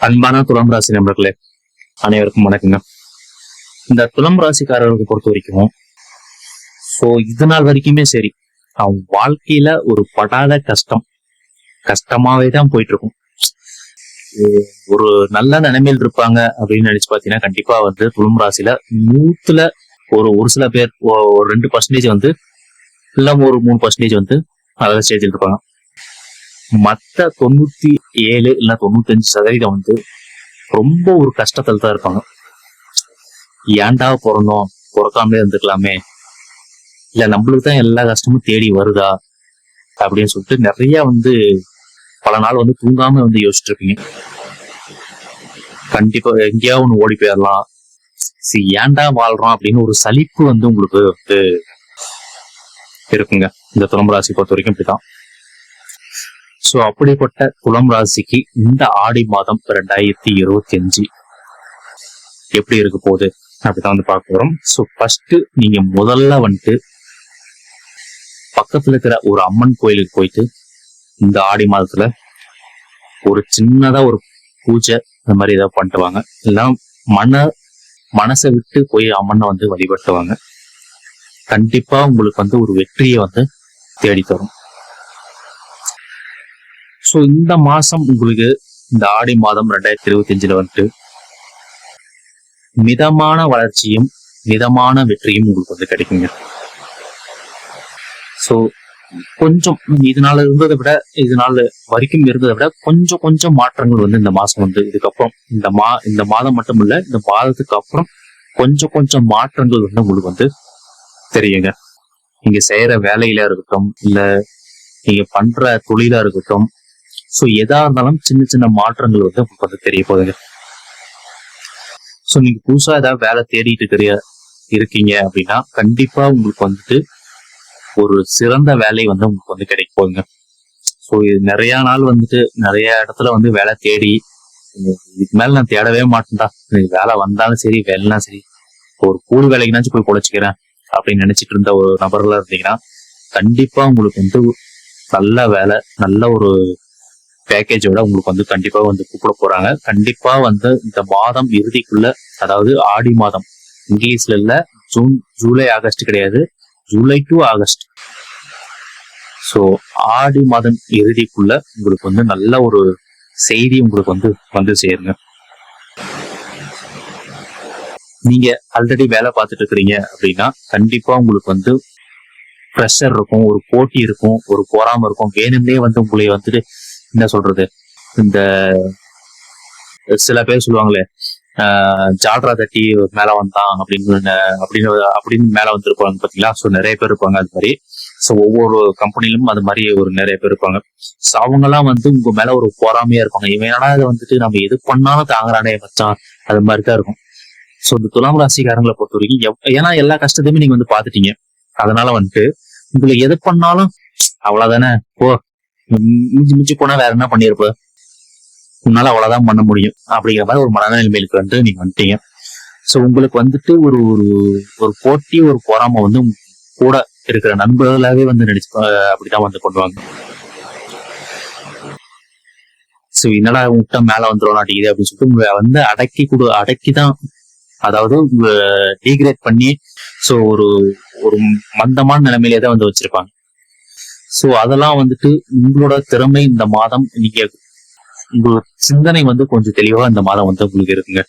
அன்பான துலாம் ராசி நண்பர்களே, அனைவருக்கும் வணக்கங்க. இந்த துலாம் ராசிக்காரர்களுக்கு பொறுத்த வரைக்கும் இது நாள் வரைக்குமே சரி, அவன் வாழ்க்கையில ஒரு படாத கஷ்டமாவே தான் போயிட்டு இருக்கும். ஒரு நல்ல நிலைமையில் இருப்பாங்க அப்படின்னு நினைச்சு பாத்தீங்கன்னா, கண்டிப்பா துலாம் ராசியில 100ல ஒரு சில பேர் ஒரு 2% இல்ல ஒரு 3% நல்ல ஸ்டேஜில் இருப்பாங்க. மத்த 97 இல்ல 95% ரொம்ப ஒரு கஷ்டத்துல தான் இருப்பாங்க. ஏன்டா பிறக்காமலே இருந்துக்கலாமே, இல்ல நம்மளுக்கு தான் எல்லா கஷ்டமும் தேடி வருதா அப்படின்னு சொல்லிட்டு நிறைய பல நாள் தூங்காம யோசிச்சுட்டு இருப்பீங்க. கண்டிப்பா எங்கேயாவது ஒண்ணு ஓடி போயிடலாம், ஏன்டா வாழ்றோம் அப்படின்னு ஒரு சலிப்பு உங்களுக்கு இருக்குங்க. இந்த துலாம் ராசி பொறுத்த வரைக்கும் இப்படிதான். அப்படிப்பட்ட துலாம் ராசிக்கு இந்த ஆடி மாதம் 2025 எப்படி இருக்க போகுது அப்படிதான் பார்க்க போறோம். ஃபர்ஸ்ட் நீங்க முதல்ல பக்கத்துல இருக்கிற ஒரு அம்மன் கோயிலுக்கு போயிட்டு இந்த ஆடி மாதத்துல ஒரு சின்னதா ஒரு பூஜை இந்த மாதிரி ஏதாவது பண்ணிட்டு வாங்க. இல்லைன்னா மனசை விட்டு போய் அம்மனை வழிபட்டுவாங்க. கண்டிப்பா உங்களுக்கு ஒரு வெற்றியை தேடி தரும். இந்த மாசம் உங்களுக்கு இந்த ஆடி மாதம் 2025 மிதமான வளர்ச்சியும் மிதமான வெற்றியும் உங்களுக்கு கிடைக்குங்க. கொஞ்சம் இதனால வரைக்கும் இருந்ததை விட கொஞ்சம் மாற்றங்கள் இந்த மாசம் இதுக்கப்புறம் இந்த மாதம் மட்டும் இல்ல, இந்த மாதத்துக்கு அப்புறம் கொஞ்சம் மாற்றங்கள் உங்களுக்கு தெரியுங்க. நீங்க செய்யற வேலையில இருக்கட்டும், இல்ல நீங்க பண்ற தொழிலா இருக்கட்டும், எதா இருந்தாலும் சின்ன மாற்றங்கள் உங்களுக்கு தெரிய போகுதுங்க. நீங்க புதுசா ஏதாவது வேலை தேடிட்டு இருக்கீங்க அப்படின்னா கண்டிப்பா உங்களுக்கு ஒரு சிறந்த வேலை உங்களுக்கு கிடைக்க போகுதுங்க. இது நிறைய நாள் நிறைய இடத்துல வேலை தேடி இதுக்கு மேல நான் தேடவே மாட்டேன்டா, வேலை வந்தாலும் சரி வேலைனா சரி ஒரு கூலி வேலைக்குனாச்சும் போய் பொழைச்சிக்கிறேன் அப்படின்னு நினைச்சிட்டு இருந்த ஒரு நபர்களா இருந்தீங்கன்னா கண்டிப்பா உங்களுக்கு நல்ல வேலை, நல்ல ஒரு பேக்கேஜோட உங்களுக்கு கண்டிப்பா கூப்பிட போறாங்க. கண்டிப்பா இந்த மாதம் இறுதிக்குள்ள, அதாவது ஆடி மாதம், இங்கிலீஷ்ல இல்ல, ஜூலை ஆகஸ்ட் கிடையாது, ஜூலை டு ஆகஸ்ட். ஆடி மாதம் இறுதிக்குள்ள உங்களுக்கு நல்ல ஒரு செய்தி உங்களுக்கு சேருங்க. நீங்க ஆல்ரெடி வேலை பார்த்துட்டு இருக்கிறீங்க அப்படின்னா கண்டிப்பா உங்களுக்கு ப்ரெஷர் இருக்கும், ஒரு போட்டி இருக்கும், ஒரு பொறாம இருக்கும். வேணும்னே உங்களை என்ன சொல்றது, இந்த சில பேர் சொல்லுவாங்களே ஜால்ரா தட்டி மேல வந்தான் அப்படின்னு மேல வந்திருப்பாங்க பாத்தீங்களா. நிறைய பேர் இருப்பாங்க அது மாதிரி. ஒவ்வொரு கம்பெனிலும் அது மாதிரி ஒரு நிறைய பேர் இருப்பாங்க. அவங்க எல்லாம் உங்க மேல ஒரு பொறாமையா இருப்பாங்க. இவன் என்னடா இதை நம்ம எது பண்ணாலும் தாங்குறானே மச்சான், அது மாதிரிதான் இருக்கும். இந்த துலாம் ராசிக்காரங்களை பொறுத்த வரைக்கும் ஏன்னா எல்லா கஷ்டத்தையுமே நீங்க பாத்துட்டீங்க. அதனால உங்களை எது பண்ணாலும் அவ்வளவுதானே, மிஞ்சி போனா வேற என்ன பண்ணிருப்ப, உன்னால அவ்வளவுதான் பண்ண முடியும் அப்படிங்கிற மாதிரி ஒரு மனநிலைமைக்கு நீங்க வந்துட்டீங்க. உங்களுக்கு ஒரு ஒரு போட்டி, ஒரு பொறாம கூட இருக்கிற நண்பர்களாவே நினைச்சு அப்படிதான் பண்ணுவாங்க. என்னடா விட்டா மேல வந்துடும் நாட்டிக்குது அப்படின்னு சொல்லிட்டு அடக்கிதான், அதாவது டீக்ரேட் பண்ணி ஒரு ஒரு மந்தமான நிலைமையிலே தான் வச்சிருப்பாங்க. அதெல்லாம் உங்களோட திறமை இந்த மாதம் நீங்க உங்களோட சிந்தனை கொஞ்சம் தெளிவா இந்த மாதம் உங்களுக்கு இருக்குங்க.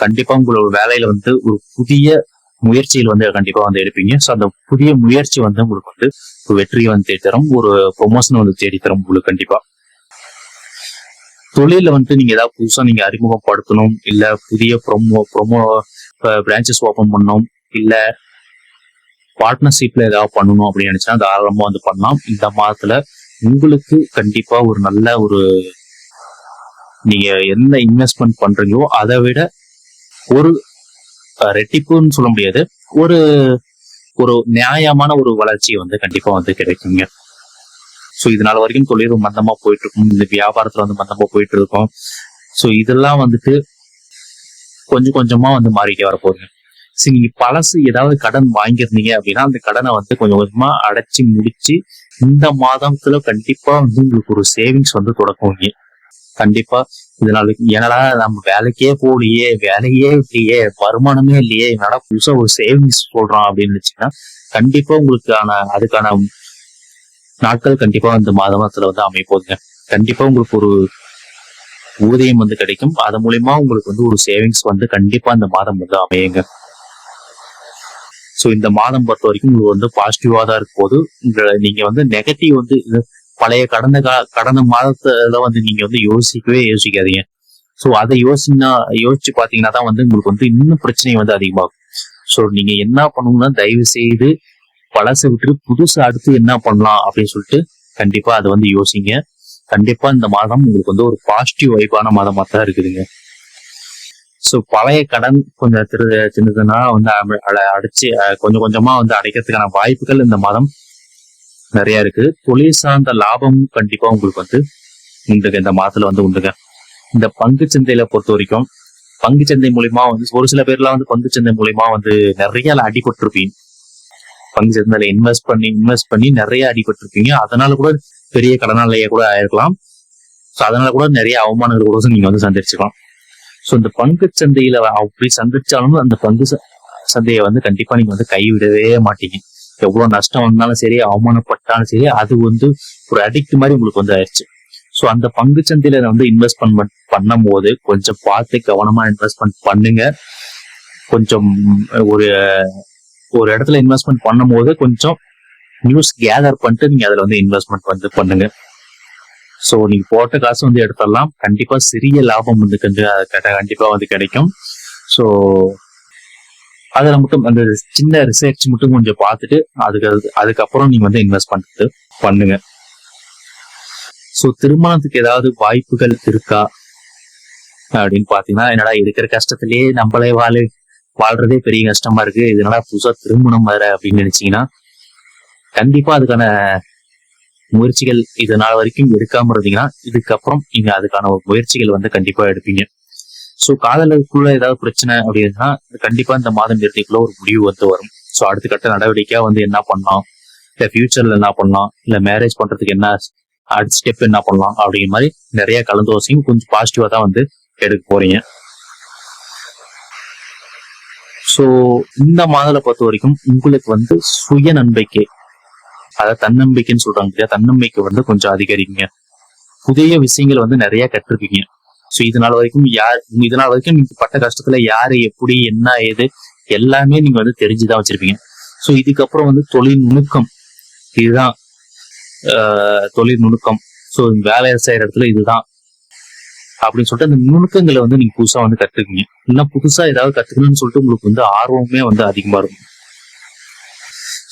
கண்டிப்பா உங்களோட வேலையில ஒரு புதிய முயற்சியில் கண்டிப்பா எடுப்பீங்க. அந்த புதிய முயற்சி உங்களுக்கு ஒரு வெற்றியை தேடி தரும், ஒரு ப்ரொமோஷன் தேடி தரும் உங்களுக்கு. கண்டிப்பா தொழில நீங்க ஏதாவது புதுசா நீங்க அறிமுகப்படுத்தணும், இல்ல புதிய ப்ரொமோ பிரான்ச்சஸ் ஓபன் பண்ணணும், இல்ல பார்ட்னர்ஷிப்ல ஏதாவது பண்ணணும் அப்படின்னு நினைச்சா தாராளமா பண்ணலாம். இந்த மாதத்துல உங்களுக்கு கண்டிப்பா ஒரு நல்ல ஒரு, நீங்க என்ன இன்வெஸ்ட்மெண்ட் பண்றீங்களோ அதை விட ஒரு ரெட்டிப்புன்னு சொல்ல முடியாது, ஒரு ஒரு நியாயமான ஒரு வளர்ச்சி கண்டிப்பா கிடைக்குங்க. இதனால வரைக்கும் தொழில் மந்தமா போயிட்டு இருக்கும், இந்த வியாபாரத்துல மந்தமா போயிட்டு இருக்கும். இதெல்லாம் கொஞ்சம் கொஞ்சமா மாறிட்டே வர போகுங்க. நீங்க பழசு ஏதாவது கடன் வாங்கியிருந்தீங்க அப்படின்னா அந்த கடனை கொஞ்சம் கொஞ்சமா அடைச்சி முடிச்சு இந்த மாதத்துல கண்டிப்பா உங்களுக்கு ஒரு சேவிங்ஸ் தொடக்குவீங்க. கண்டிப்பா இதனால என்னடா நம்ம வேலைக்கே போகலையே, வேலையே இல்லையே, வருமானமே இல்லையே, என்னடா புதுசா ஒரு சேவிங்ஸ் சொல்றான் அப்படின்னு நினைச்சீங்கன்னா கண்டிப்பா உங்களுக்கான அதுக்கான நாட்கள் கண்டிப்பா இந்த மாதத்துல வந்து அமைப்போங்க. கண்டிப்பா உங்களுக்கு ஒரு ஊதியம் வந்து கிடைக்கும். அது மூலியமா உங்களுக்கு வந்து ஒரு சேவிங்ஸ் வந்து கண்டிப்பா இந்த மாதம் வந்து அமையுங்க. ஸோ இந்த மாதம் பொறுத்த வரைக்கும் உங்களுக்கு வந்து பாசிட்டிவா தான் இருக்கும் போது நீங்க வந்து நெகட்டிவ் வந்து பழைய கடந்த மாதத்துல வந்து நீங்க வந்து யோசிக்காதீங்க. ஸோ அதை யோசிச்சு பாத்தீங்கன்னா தான் வந்து உங்களுக்கு வந்து இன்னும் பிரச்சனை வந்து அதிகமாகும். ஸோ நீங்க என்ன பண்ணணும்னா தயவு செய்து பழசை விட்டு புதுசு அடுத்து என்ன பண்ணலாம் அப்படின்னு சொல்லிட்டு கண்டிப்பா அதை வந்து யோசிங்க. கண்டிப்பா இந்த மாதம் உங்களுக்கு வந்து ஒரு பாசிட்டிவ் வைப்பான மாதமா தான் இருக்குதுங்க. ஸோ பழைய கடன் கொஞ்சம் சின்னதுன்னா வந்து அடைச்சு கொஞ்சம் கொஞ்சமா வந்து அடைக்கிறதுக்கான வாய்ப்புகள் இந்த மாதம் நிறைய இருக்கு. தொழில் சார்ந்த லாபமும் கண்டிப்பா உங்களுக்கு வந்து உண்டுங்க இந்த மாதத்துல வந்து உண்டுங்க. இந்த பங்கு சந்தையில பொறுத்த வரைக்கும் பங்கு சந்தை மூலியமா வந்து ஒரு சில பேர்லாம் வந்து பங்கு சந்தை மூலியமா வந்து நிறைய அடிபட்டிருப்பீங்க. பங்கு சந்தையில இன்வெஸ்ட் பண்ணி நிறைய அடிபட்டிருப்பீங்க. அதனால கூட பெரிய கடனாலேயே கூட ஆயிருக்கலாம். ஸோ அதனால கூட நிறைய அவமானங்கள் கூட நீங்க வந்து சந்திச்சிருக்கலாம். ஸோ இந்த பங்கு சந்தையில அப்படி சந்திச்சாலும் அந்த பங்கு சந்தையை வந்து கண்டிப்பா நீங்க வந்து கைவிடவே மாட்டீங்க. எவ்வளவு நஷ்டம் வந்தாலும் சரி, அவமானப்பட்டாலும் சரி, அது வந்து ஒரு அடிக்ட் மாதிரி உங்களுக்கு வந்து ஆயிடுச்சு. ஸோ அந்த பங்கு சந்தையில வந்து இன்வெஸ்ட்மெண்ட் பண்ணும் போது கொஞ்சம் பார்த்து கவனமா இன்வெஸ்ட்மெண்ட் பண்ணுங்க. கொஞ்சம் ஒரு ஒரு இடத்துல இன்வெஸ்ட்மெண்ட் பண்ணும் போது கொஞ்சம் நியூஸ் கேதர் பண்ணிட்டு நீங்க அதுல வந்து இன்வெஸ்ட்மெண்ட் வந்து பண்ணுங்க. ஸோ நீங்க போட்ட காசு வந்து எடுத்துடலாம். கண்டிப்பா சிறிய லாபம் வந்து கண்டிப்பா வந்து கிடைக்கும். ஸோ அதுல மட்டும் அந்த சின்ன ரிசர்ச் மட்டும் கொஞ்சம் பார்த்துட்டு அதுக்கப்புறம் நீங்க வந்து இன்வெஸ்ட் பண்ணுங்க. ஸோ திருமணத்துக்கு ஏதாவது வாய்ப்புகள் இருக்கா அப்படின்னு பாத்தீங்கன்னா, என்னடா இருக்கிற கஷ்டத்திலேயே நம்மளே வாழ்றதே பெரிய கஷ்டமா இருக்கு, இதனால புதுசா திருமணம் வேற அப்படின்னு நினைச்சீங்கன்னா கண்டிப்பா அதுக்கான முயற்சிகள் இது நாள் வரைக்கும் எடுக்காம இருந்தீங்கன்னா இதுக்கப்புறம் நீங்க அதுக்கான ஒரு முயற்சிகள் வந்து கண்டிப்பா எடுப்பீங்க. ஸோ காதலுக்குள்ள ஏதாவது பிரச்சனை அப்படின்னா கண்டிப்பா இந்த மாதம் இறுதிக்குள்ள ஒரு முடிவு வந்து வரும். ஸோ அடுத்த கட்ட நடவடிக்கையா வந்து என்ன பண்ணலாம், இல்ல ஃபியூச்சர்ல என்ன பண்ணலாம், இல்ல மேரேஜ் பண்றதுக்கு என்ன அடுத்த ஸ்டெப் என்ன பண்ணலாம் அப்படிங்கிற மாதிரி நிறைய கலந்தோசையும் கொஞ்சம் பாசிட்டிவா தான் வந்து எடுக்க போறீங்க. ஸோ இந்த மாதத்தை பொறுத்த வரைக்கும் உங்களுக்கு வந்து சுய நம்பிக்கை, அதாவது தன்னம்பிக்கைன்னு சொல்றாங்க இல்லையா, தன்னம்பிக்கை வந்து கொஞ்சம் அதிகரிக்குங்க. புதிய விஷயங்கள் வந்து நிறைய கற்றுப்பீங்க. ஸோ இதனால வரைக்கும் நீங்க பட்ட கஷ்டத்துல யாரு எப்படி என்ன ஏது எல்லாமே நீங்க வந்து தெரிஞ்சுதான் வச்சிருப்பீங்க. ஸோ இதுக்கப்புறம் வந்து தொழில் நுணுக்கம், இதுதான் தொழில் நுணுக்கம். ஸோ வேலை செய்யற இடத்துல இதுதான் அப்படின்னு சொல்லிட்டு அந்த நுணுக்கங்களை வந்து நீங்க புதுசா வந்து கத்துக்குங்க. இல்லைன்னா புதுசா ஏதாவது கத்துக்கணும்னு சொல்லிட்டு உங்களுக்கு வந்து ஆர்வமே வந்து அதிகமா இருக்கும்.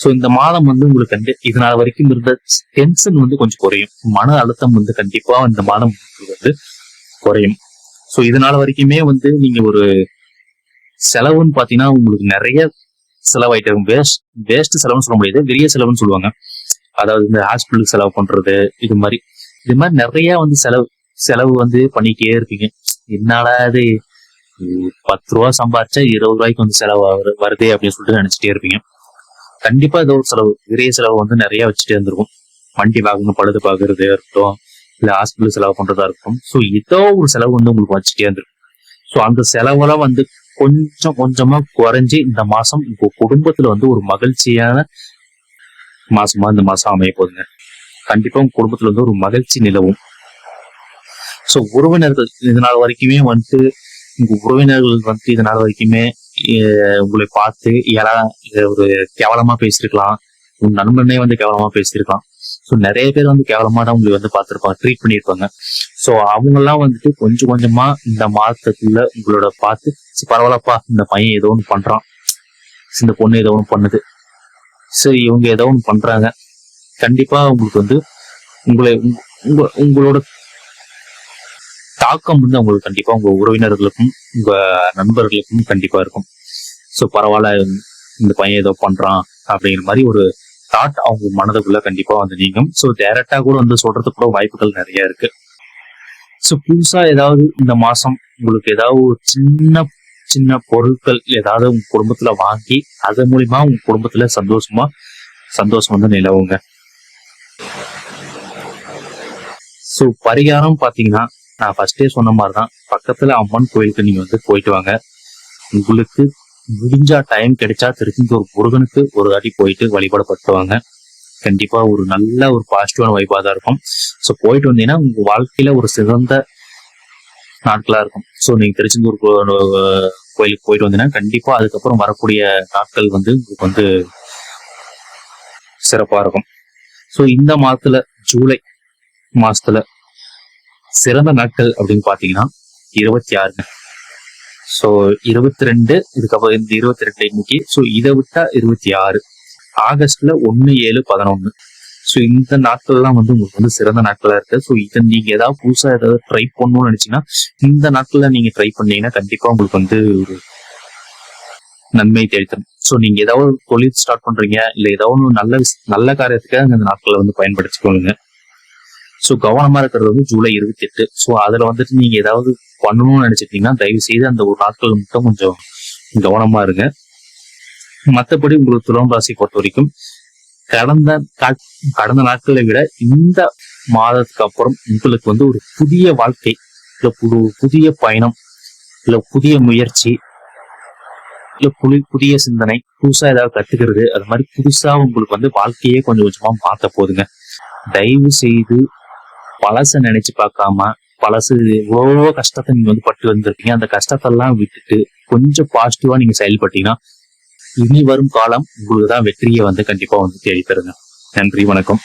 ஸோ இந்த மாதம் வந்து உங்களுக்கு இதனால வரைக்கும் இருந்த டென்ஷன் வந்து கொஞ்சம் குறையும். மன அழுத்தம் வந்து கண்டிப்பா இந்த மாதம் வந்து குறையும். ஸோ இதனால வரைக்குமே வந்து நீங்க ஒரு செலவுன்னு பாத்தீங்கன்னா உங்களுக்கு நிறைய செலவாயிட்டு இருக்கும். வேஸ்ட் செலவுன்னு சொல்ல முடியாது, விரிய செலவுன்னு சொல்லுவாங்க. அதாவது இந்த ஹாஸ்பிட்டலுக்கு செலவு பண்றது, இது மாதிரி நிறைய வந்து செலவு வந்து பண்ணிட்டே இருப்பீங்க. என்னடா அது 10 ரூபா சம்பாரிச்சா 20 ரூபாய்க்கு வந்து செலவு வருதே அப்படின்னு சொல்லிட்டு நினைச்சிட்டே இருப்பீங்க. கண்டிப்பா ஏதோ ஒரு செலவு, விரிய செலவு வந்து நிறைய வச்சுட்டே இருந்திருக்கும். வண்டி வாங்கணும், பழுது பாக்குறதே இருக்கட்டும், இல்ல ஹாஸ்பிட்டல் செலவு பண்றதா இருக்கும். ஸோ ஏதோ ஒரு செலவு வந்து உங்களுக்கு வச்சுட்டே இருந்திருக்கும். ஸோ அந்த செலவெல்லாம் வந்து கொஞ்சம் கொஞ்சமா குறைஞ்சி இந்த மாசம் உங்க குடும்பத்துல வந்து ஒரு மகிழ்ச்சியான மாசமா இந்த மாசம் அமைய போகுதுங்க. கண்டிப்பா உங்க குடும்பத்துல வந்து ஒரு மகிழ்ச்சி நிலவும். ஸோ உறவினர்கள் இதனால வரைக்குமே வந்து உங்க உறவினர்கள் வந்து இதனால வரைக்குமே உங்களை பார்த்து ஒரு கேவலமா பேசியிருக்கலாம், உங்க நண்பனே வந்து கேவலமா பேசியிருக்கலாம். ஸோ நிறைய பேர் வந்து கேவலமா தான் உங்களை வந்து பார்த்துருப்பாங்க, ட்ரீட் பண்ணியிருப்பாங்க. ஸோ அவங்கெல்லாம் வந்துட்டு கொஞ்சம் கொஞ்சமா இந்த மாதத்துக்குள்ள உங்களோட பார்த்து பரவாயில்லப்பா, இந்த பையன் ஏதோ ஒன்று பண்றான், இந்த பொண்ணு ஏதோ ஒன்று பண்ணுது, சரி இவங்க ஏதோ ஒன்று பண்றாங்க, கண்டிப்பா உங்களுக்கு வந்து உங்களோட தாக்கம் வந்து அவங்களுக்கு கண்டிப்பா உங்க உறவினர்களுக்கும் உங்க நண்பர்களுக்கும் கண்டிப்பா இருக்கும். ஸோ பரவாயில்ல, இந்த பையன் ஏதோ பண்றான் அப்படிங்கிற மாதிரி ஒரு தாட் அவங்க மனதுக்குள்ள கண்டிப்பா வந்து நீங்கும். ஸோ டைரக்டா கூட வந்து சொல்றதுக்கு கூட வாய்ப்புகள் நிறைய இருக்கு. ஸோ புதுசா ஏதாவது இந்த மாசம் உங்களுக்கு ஏதாவது ஒரு சின்ன சின்ன பொருட்கள் ஏதாவது உங்க குடும்பத்துல வாங்கி அதன் மூலியமா உங்க குடும்பத்துல சந்தோஷம் வந்து நிலவுங்க. ஸோ பரிகாரம் பாத்தீங்கன்னா நான் ஃபர்ஸ்டே சொன்ன மாதிரிதான், பக்கத்துல அம்மன் கோயிலுக்கு நீங்க வந்து போயிட்டு வாங்க. உங்களுக்கு முடிஞ்சா டைம் கிடைச்சா திருச்செந்தூர் முருகனுக்கு ஒரு வாட்டி போயிட்டு வழிபாடு வாங்க. கண்டிப்பா ஒரு நல்ல ஒரு பாசிட்டிவான வைபா தான் இருக்கும். ஸோ போயிட்டு வந்தீங்கன்னா உங்க வாழ்க்கையில ஒரு சிறந்த நாட்களா இருக்கும். ஸோ நீங்க திருச்செந்தூர் கோயிலுக்கு போயிட்டு வந்தீங்கன்னா கண்டிப்பா அதுக்கப்புறம் வரக்கூடிய நாட்கள் வந்து உங்களுக்கு வந்து சிறப்பா இருக்கும். ஸோ இந்த மாதத்துல ஜூலை மாசத்துல சிறந்த நாட்கள் அப்படின்னு பாத்தீங்கன்னா 26. ஸோ 22 இதுக்கப்புறம் இந்த 22 இன்னைக்கு. ஸோ இதை விட்டா 26 ஆகஸ்ட்ல 1, 7, 11. ஸோ இந்த நாட்கள்லாம் வந்து உங்களுக்கு வந்து சிறந்த நாட்களா இருக்கு. ஸோ இதை நீங்க ஏதாவது புதுசா ஏதாவது ட்ரை பண்ணணும்னு நினைச்சீங்கன்னா இந்த நாட்கள்ல நீங்க ட்ரை பண்ணீங்கன்னா கண்டிப்பா உங்களுக்கு வந்து ஒரு நன்மை தேடித்தரும். ஸோ நீங்க ஏதாவது தொழில் ஸ்டார்ட் பண்றீங்க இல்ல ஏதாவது நல்ல காரியத்துக்காக அந்த நாட்களை வந்து பயன்படுத்திக்கொள்ளுங்க. ஸோ கவனமா இருக்கிறது வந்து ஜூலை 28. ஸோ அதுல வந்துட்டு நீங்க ஏதாவது பண்ணணும்னு நினைச்சிட்டீங்கன்னா தயவு செய்து அந்த ஒரு நாட்கள் மட்டும் கொஞ்சம் கவனமா இருங்க. மற்றபடி உங்களுக்கு துலாம் ராசி பொறுத்த வரைக்கும் கடந்த நாட்களை விட இந்த மாதத்துக்கு அப்புறம் உங்களுக்கு வந்து ஒரு புதிய வாழ்க்கை இல்ல புதிய பயணம் இல்ல புதிய முயற்சி இல்ல புதிய சிந்தனை, புதுசா ஏதாவது கத்துக்கிறது, அது மாதிரி புதுசா உங்களுக்கு வந்து வாழ்க்கையே கொஞ்சம் கொஞ்சமா மாத்த போதுங்க. தயவு செய்து பழச நினைச்சு பார்க்காம, பழசு எவ்வளவோ கஷ்டத்தை நீங்க வந்து பட்டு வந்திருக்கீங்க, அந்த கஷ்டத்தெல்லாம் விட்டுட்டு கொஞ்சம் பாசிட்டிவா நீங்க செயல்பட்டீங்கன்னா இனி வரும் காலம் உங்களுக்கு தான் வெற்றியை வந்து கண்டிப்பா வந்து தேடி தருங்க. நன்றி, வணக்கம்.